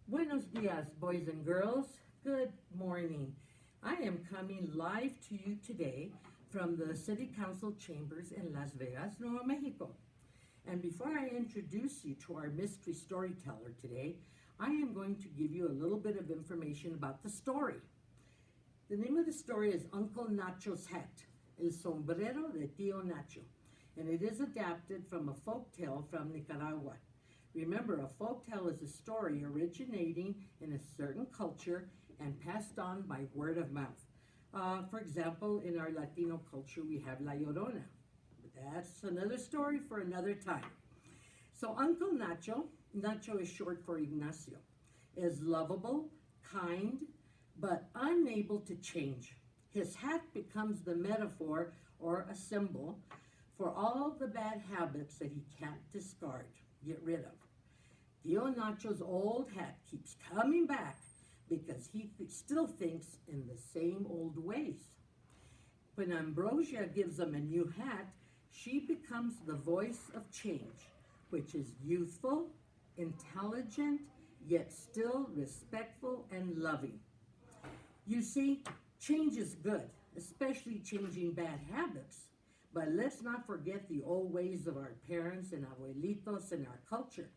Buenos dias, boys and girls. Good morning. I am coming live to you today from the City Council chambers in Las Vegas, Nuevo Mexico. And before I introduce you to our mystery storyteller today, I am going to give you a little bit of information about the story. The name of the story is Uncle Nacho's Hat, El Sombrero de Tío Nacho, and it is adapted from a folk tale from Nicaragua. Remember, a folk tale is a story originating in a certain culture and passed on by word of mouth. For example, in our Latino culture, we have La Llorona. But that's another story for another time. So Uncle Nacho, Nacho is short for Ignacio, is lovable, kind, but unable to change. His hat becomes the metaphor or a symbol for all the bad habits that he can't discard, get rid of. Tío Nacho's old hat keeps coming back because he still thinks in the same old ways. When Ambrosia gives him a new hat, she becomes the voice of change, which is youthful, intelligent, yet still respectful and loving. You see, change is good, especially changing bad habits. But let's not forget the old ways of our parents and abuelitos and our culture.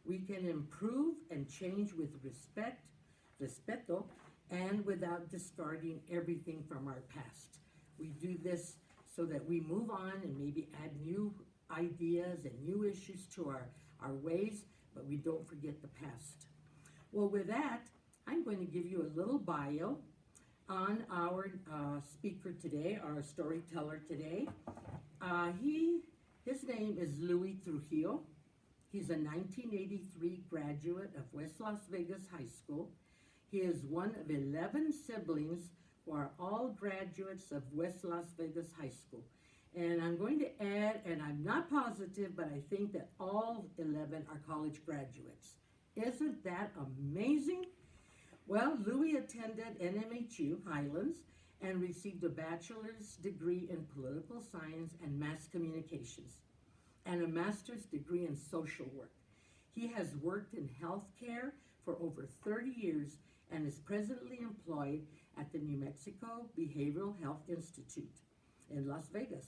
We can improve and change with respeto, and without discarding everything from our past. We do this so that we move on and maybe add new ideas and new issues to our ways, but we don't forget the past. Well, with that, I'm going to give you a little bio on our speaker today, our storyteller today. His name is Louie Trujillo. He's a 1983 graduate of West Las Vegas High School. He is one of 11 siblings who are all graduates of West Las Vegas High School. And I'm going to add, and I'm not positive, but I think that all 11 are college graduates. Isn't that amazing? Well, Louie attended NMHU Highlands and received a bachelor's degree in political science and mass communications and a master's degree in social work. He has worked in healthcare for over 30 years and is presently employed at the New Mexico Behavioral Health Institute in Las Vegas,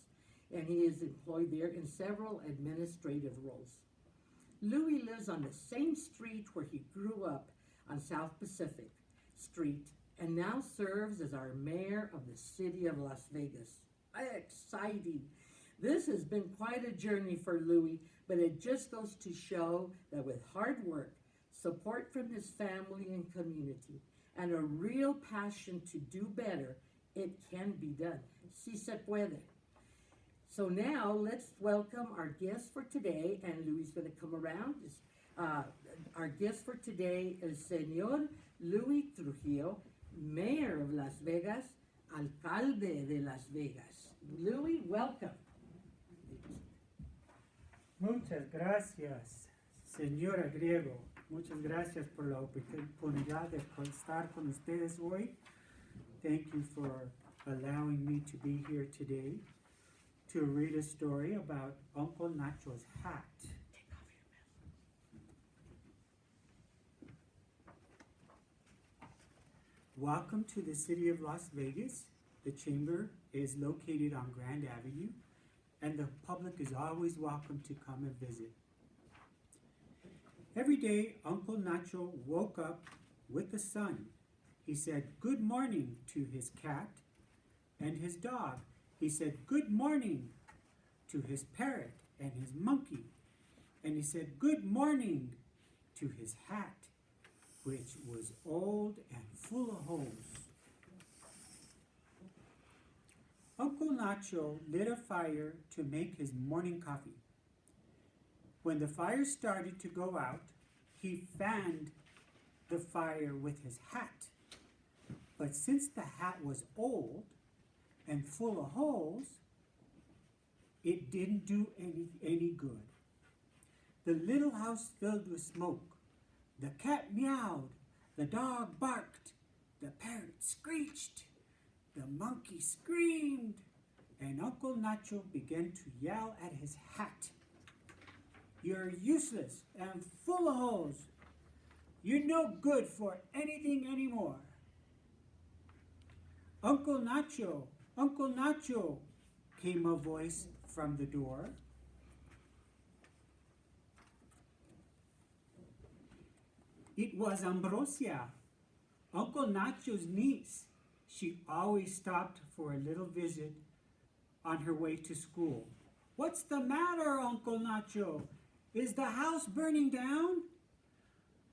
and he is employed there in several administrative roles. Louie lives on the same street where he grew up on South Pacific Street and now serves as our mayor of the city of Las Vegas. Exciting. This has been quite a journey for Louie, but it just goes to show that with hard work, support from his family and community, and a real passion to do better, it can be done. Si se puede. So now let's welcome our guest for today, and Louie's going to come around. Our guest for today is Señor Louie Trujillo, Mayor of Las Vegas, Alcalde de Las Vegas. Louie, welcome. Muchas gracias, señora Griego. Muchas gracias por la oportunidad de estar con ustedes hoy. Thank you for allowing me to be here today to read a story about Uncle Nacho's hat. Welcome to the city of Las Vegas. The chamber is located on Grand Avenue, and the public is always welcome to come and visit. Every day, Uncle Nacho woke up with the sun. He said good morning to his cat and his dog. He said good morning to his parrot and his monkey. And he said good morning to his hat, which was old and full of holes. Uncle Nacho lit a fire to make his morning coffee. When the fire started to go out, he fanned the fire with his hat. But since the hat was old and full of holes, it didn't do any good. The little house filled with smoke. The cat meowed, the dog barked, the parrot screeched, the monkey screamed, and Uncle Nacho began to yell at his hat. "You're useless and full of holes. You're no good for anything anymore. Uncle Nacho, Uncle Nacho, came a voice from the door. It was Ambrosia, Uncle Nacho's niece. She always stopped for a little visit on her way to school. What's the matter, Uncle Nacho? Is the house burning down?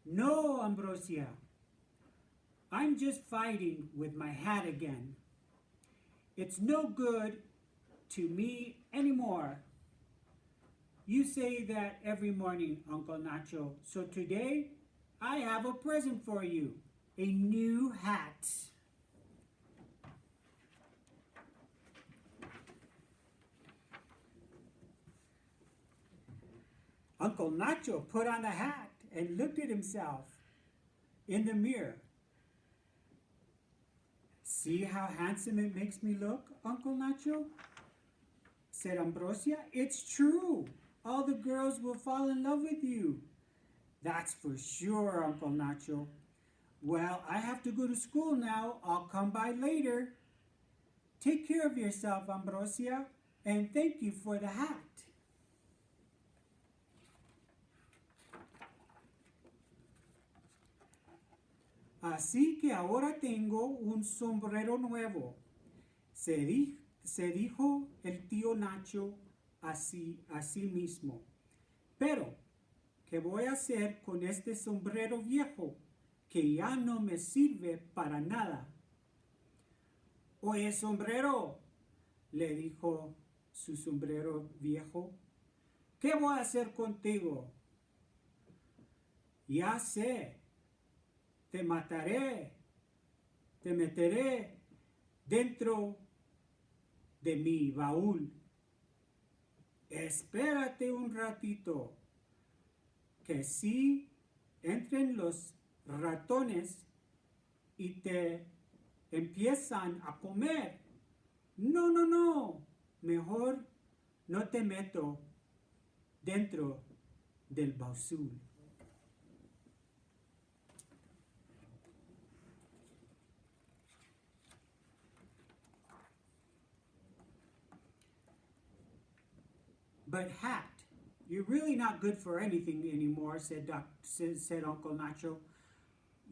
No, Ambrosia. I'm just fighting with my hat again. It's no good to me anymore. You say that every morning, Uncle Nacho. So today, I have a present for you. A new hat. Uncle Nacho put on the hat and looked at himself in the mirror. See how handsome it makes me look, Uncle Nacho? Said Ambrosia. It's true. All the girls will fall in love with you. That's for sure, Uncle Nacho. Well, I have to go to school now. I'll come by later. Take care of yourself, Ambrosia, and thank you for the hat. Así que ahora tengo un sombrero nuevo, se dijo el tío Nacho a sí mismo. Pero, ¿qué voy a hacer con este sombrero viejo que ya no me sirve para nada? Oye, sombrero, le dijo su sombrero viejo, ¿qué voy a hacer contigo? Ya sé. Te mataré, te meteré dentro de mi baúl. Espérate un ratito, que si entren los ratones y te empiezan a comer. No, mejor no te meto dentro del baúl. But Hat, you're really not good for anything anymore, said Uncle Nacho.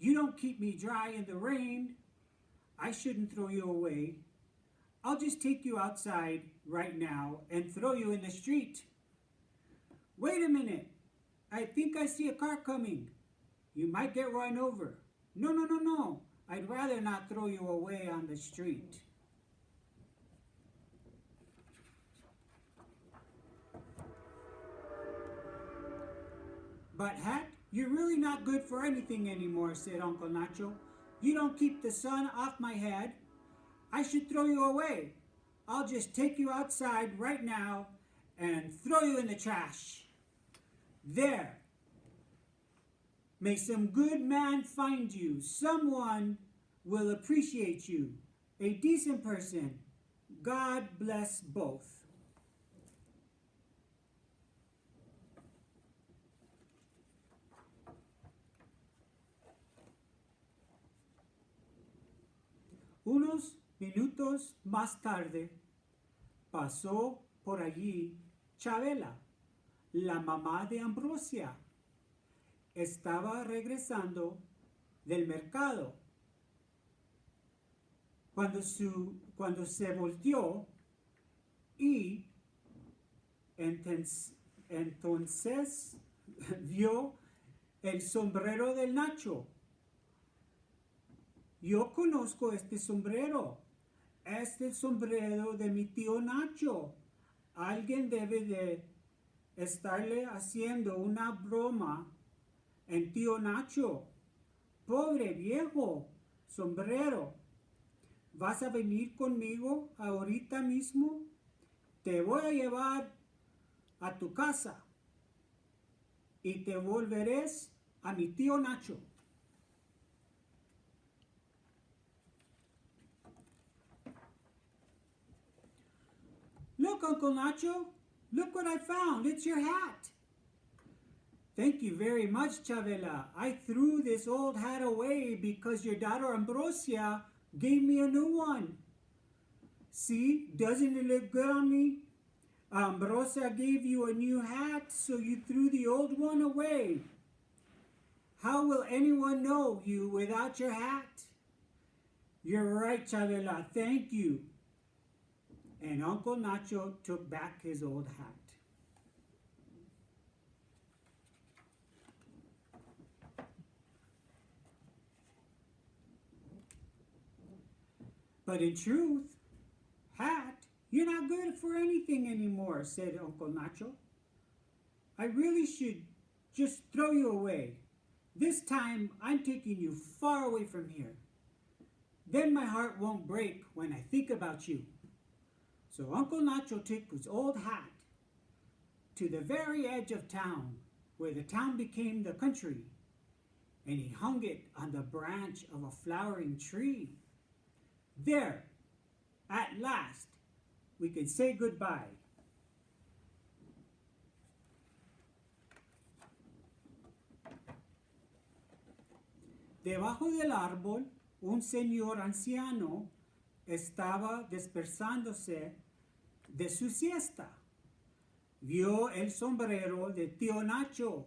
You don't keep me dry in the rain. I shouldn't throw you away. I'll just take you outside right now and throw you in the street. Wait a minute. I think I see a car coming. You might get run over. No. I'd rather not throw you away on the street. But Hat, you're really not good for anything anymore, said Uncle Nacho. You don't keep the sun off my head. I should throw you away. I'll just take you outside right now and throw you in the trash. There. May some good man find you. Someone will appreciate you. A decent person. God bless both. Unos minutos más tarde pasó por allí Chabela, la mamá de Ambrosia. Estaba regresando del mercado cuando se volteó y entonces vio el sombrero del Nacho. Yo conozco este sombrero. Es el sombrero de mi tío Nacho. Alguien debe de estarle haciendo una broma en tío Nacho. Pobre viejo sombrero. ¿Vas a venir conmigo ahorita mismo? Te voy a llevar a tu casa y te volverás a mi tío Nacho. Look, Uncle Nacho, look what I found. It's your hat. Thank you very much, Chavela. I threw this old hat away because your daughter Ambrosia gave me a new one. See, doesn't it look good on me? Ambrosia gave you a new hat, so you threw the old one away. How will anyone know you without your hat? You're right, Chavela. Thank you. And Uncle Nacho took back his old hat. But in truth, hat, you're not good for anything anymore, said Uncle Nacho. I really should just throw you away. This time, I'm taking you far away from here. Then my heart won't break when I think about you. So Uncle Nacho took his old hat to the very edge of town, where the town became the country, and he hung it on the branch of a flowering tree. There, at last, we can say goodbye. Debajo del árbol, un señor anciano estaba despertándose de su siesta. Vio el sombrero de tío Nacho.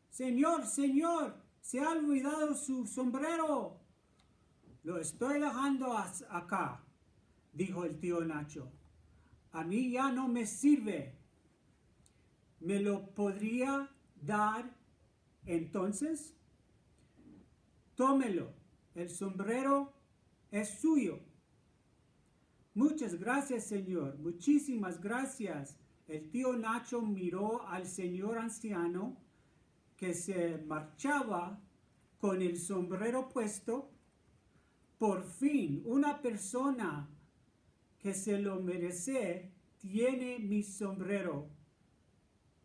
Señor, señor, se ha olvidado su sombrero. Lo estoy dejando acá, dijo el tío Nacho. A mí ya no me sirve. ¿Me lo podría dar entonces? Tómelo, el sombrero es suyo. Muchas gracias, señor, muchísimas gracias. El tío Nacho miró al señor anciano que se marchaba con el sombrero puesto. Por fin, una persona que se lo merece tiene mi sombrero,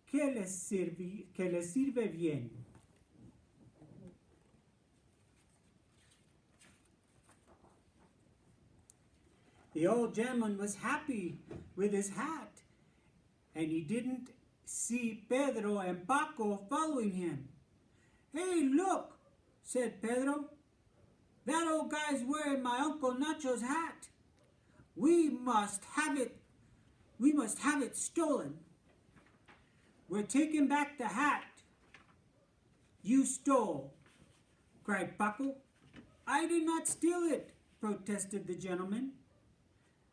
que le sirve bien. The old gentleman was happy with his hat, and he didn't see Pedro and Paco following him. Hey, look, said Pedro. That old guy's wearing my Uncle Nacho's hat. We must have it stolen. We're taking back the hat you stole, cried Paco. I did not steal it, protested the gentleman.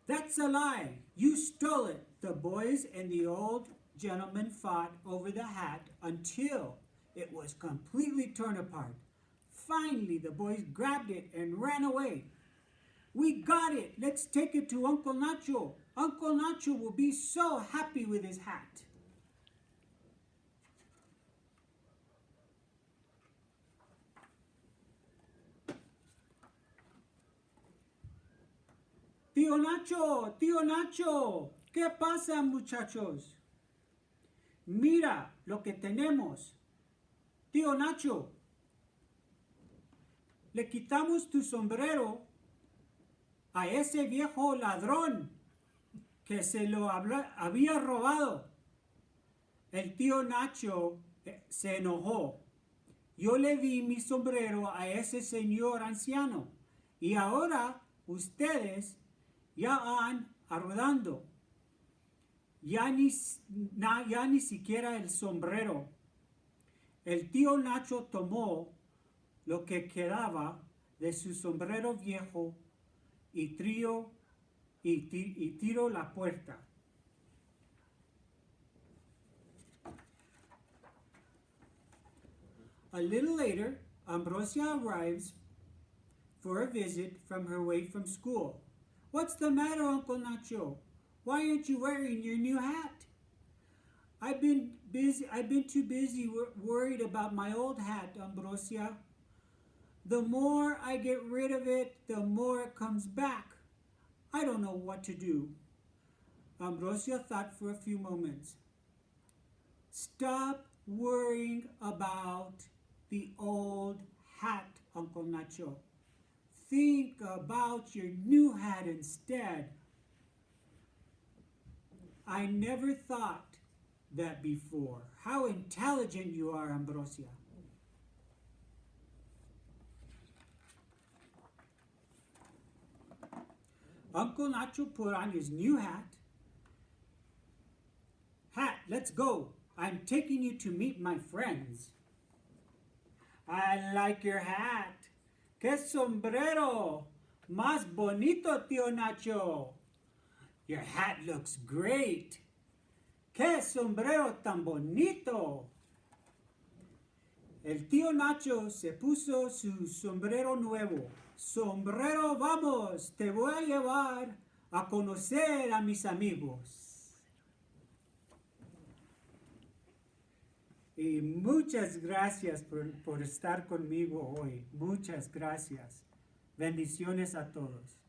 That's a lie. You stole it. The boys and the old gentleman fought over the hat until it was completely torn apart. Finally, the boys grabbed it and ran away. We got it. Let's take it to Uncle Nacho. Uncle Nacho will be so happy with his hat. Tío Nacho, ¿qué pasa, muchachos? Mira lo que tenemos. Tío Nacho, le quitamos tu sombrero a ese viejo ladrón que se lo había robado. El tío Nacho se enojó. Yo le di mi sombrero a ese señor anciano y ahora ustedes ya van arrodando. Ya ni siquiera el sombrero. El tío Nacho tomó lo que quedaba de su sombrero viejo y tiró la puerta. A little later, Ambrosia arrives for a visit from her way from school. What's the matter, Uncle Nacho? Why aren't you wearing your new hat? I've been too busy worried about my old hat, Ambrosia. The more I get rid of it, the more it comes back. I don't know what to do. Ambrosia thought for a few moments. Stop worrying about the old hat, Uncle Nacho. Think about your new hat instead. I never thought that before. How intelligent you are, Ambrosia. Uncle Nacho put on his new hat. Hat, let's go. I'm taking you to meet my friends. I like your hat. Que sombrero. Más bonito, tío Nacho. Your hat looks great. Que sombrero tan bonito. El tío Nacho se puso su sombrero nuevo. Sombrero, vamos, te voy a llevar a conocer a mis amigos. Y muchas gracias por estar conmigo hoy. Muchas gracias. Bendiciones a todos.